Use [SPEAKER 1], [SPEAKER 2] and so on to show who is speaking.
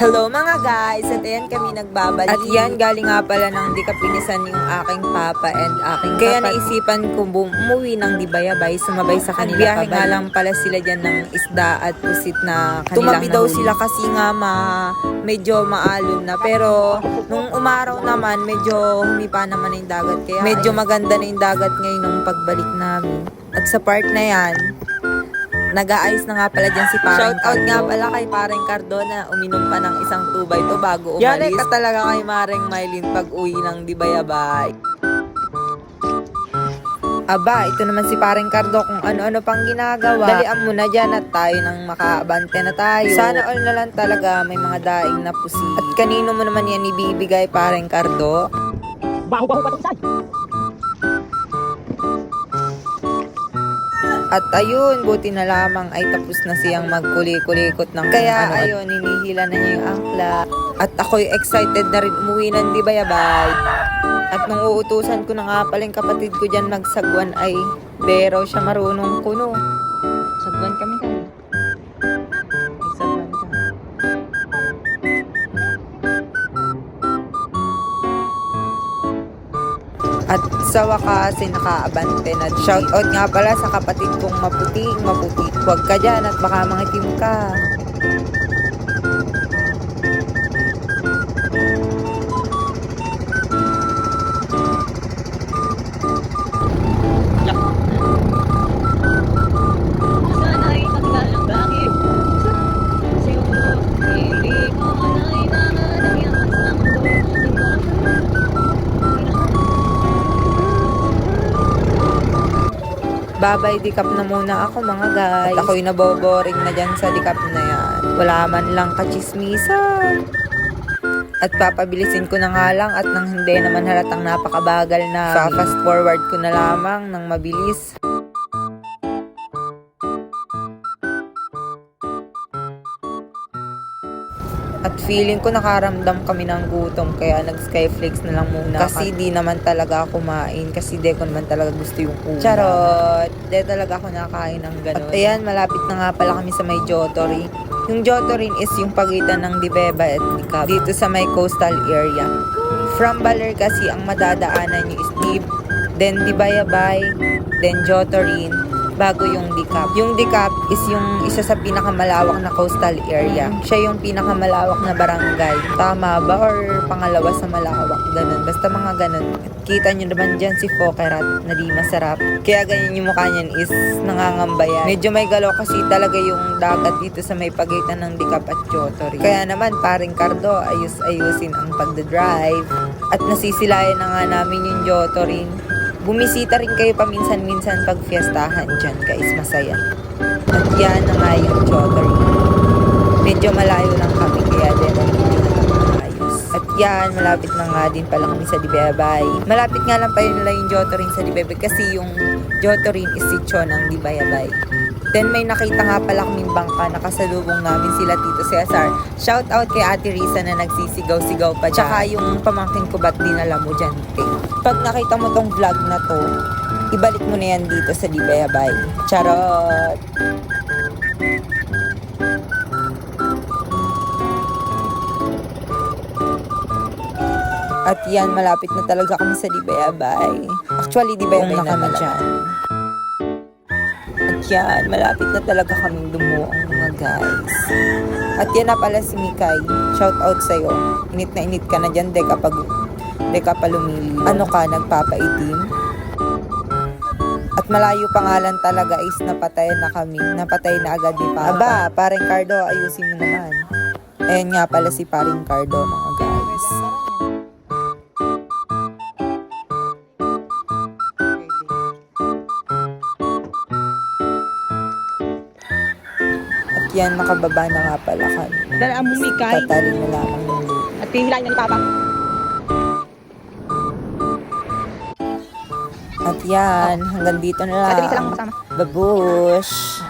[SPEAKER 1] Hello mga guys! At ayan kami nagbabalik. At yan, galing nga pala ng di kapinisan yung aking papa and aking kaya naisipan kong umuwi ng Dibayabay, sumabay sa kanila. Biyahe nga lang pala sila dyan ng isda at pusit na kanilang tumapi daw sila kasi nga medyo maalon na. Pero nung umaraw naman, medyo humipa naman yung dagat. Kaya medyo maganda na yung dagat ngayon nung pagbalik namin. At sa part na yan, nag-aayos na nga pala dyan si Pareng Shout out nga pala kay Pareng Cardona, uminom pa ng isang 2x2 bago umalis. Yan ka talaga kay Mareng Mylene pag uwi ng Dibayabay. Aba, ito naman si Pareng Cardo kung ano-ano pang ginagawa. Dalian mo na dyan at tayo nang makaabante na tayo. Sana all na lang talaga may mga daing na pusi. At kanino mo naman yan ibibigay, Pareng Cardo?
[SPEAKER 2] Baho-baho pa ito, Say!
[SPEAKER 1] At ayun, buti na lamang ay tapos na siyang magkuli-kulikot ng kaya ayun, hinihila na niya yung angkla. At ako'y excited na rin umuwi ng Dibayabay. At nung uutusan ko na nga pala yung kapatid ko dyan magsagwan ay bero siya marunong kuno.
[SPEAKER 2] Sagwan kami ka.
[SPEAKER 1] Sagwan ka. At sa wakas, nakaabante na. Shoutout nga pala sa kapatid kong maputi. Huwag ka dyan at baka mangitim ka.
[SPEAKER 2] Sana ay naglalang bakit? Siguro, hindi ko na inanalagyan ang
[SPEAKER 1] Babay dikap na muna ako mga guys. At ako'y naboboring na dyan sa dikap na yan. Wala man lang kachismisan. At papabilisin ko na nga lang at nang hindi naman halatang napakabagal na fast forward ko na lamang ng mabilis. At feeling ko nakaramdam kami ng gutom kaya nag-skyflakes na lang muna. Kasi di naman talaga ako kumain. Kasi di ko naman talaga gusto yung ulam. Charot! Di talaga ako nakain ng ganun. At ayan, malapit na nga pala kami sa may Jotory. Yung Jotory is yung pagitan ng Dibeba at Dicap. Dito sa may coastal area. From Baler kasi ang madadaanan nyo is then Dibayabay, then Jotory, bago yung Dicap. Yung Dicap is yung isa sa pinakamalawak na coastal area. Siya yung pinakamalawak na barangay. Tama ba? Or pangalawa sa malawak? Ganun. Basta mga ganun. Kita nyo naman dyan si Fokerat na di masarap. Kaya ganyan yung mukha niyan is nangangamba yan. Medyo may galaw kasi talaga yung dagat dito sa may pagitan ng Dicap at Jotory. Kaya naman, Pareng Cardo, ayusin ang pagdadrive. At nasisilayan na nga namin yung Jotory. Bumisita rin kayo paminsan-minsan pag fiestahan dyan guys, masaya. At yan na nga yung Jotory. Medyo malayo lang kami kaya din ang hindi na ayos. At yan, malapit na nga din pala kami sa Dibayabay. Malapit nga lang pa yun nila yung Jotory sa Dibayabay kasi yung Jotory is sitio ng Dibayabay. Then may nakita nga pala kaming bangka, nakasalubong namin sila Tito Cesar. Shout out kay Ate Risa na nagsisigaw-sigaw pa dyan. Tsaka yung pamangkin ko ba't dinala mo dyan, te? Pag nakita mo tong vlog na to, ibalik mo na yan dito sa Dibayabay. Charot! At yan, malapit na talaga kami sa Dibayabay. Actually, Dibayabay na kami dyan. At yan, malapit na talaga kaming dumuong mga guys. At yan na pala si Mikay. Shout out sa'yo. Init na init ka na dyan, de ka pa lumili. Ano ka, nagpapaitim? At malayo pa nga lang talaga is napatay na kami. Napatay na agad ni Papa. Aba, Pareng Cardo, ayusin mo naman. Ayan nga pala si Pareng Cardo mga guys. At yan, nakababa na nga pala kami.
[SPEAKER 2] Dalaan mo, Mikay.
[SPEAKER 1] Tataling na lamang yung lupa.
[SPEAKER 2] At hihilahin na ni Papa.
[SPEAKER 1] At yan, hanggang dito na lang.
[SPEAKER 2] Ate Lisa lang kasama.
[SPEAKER 1] Babush!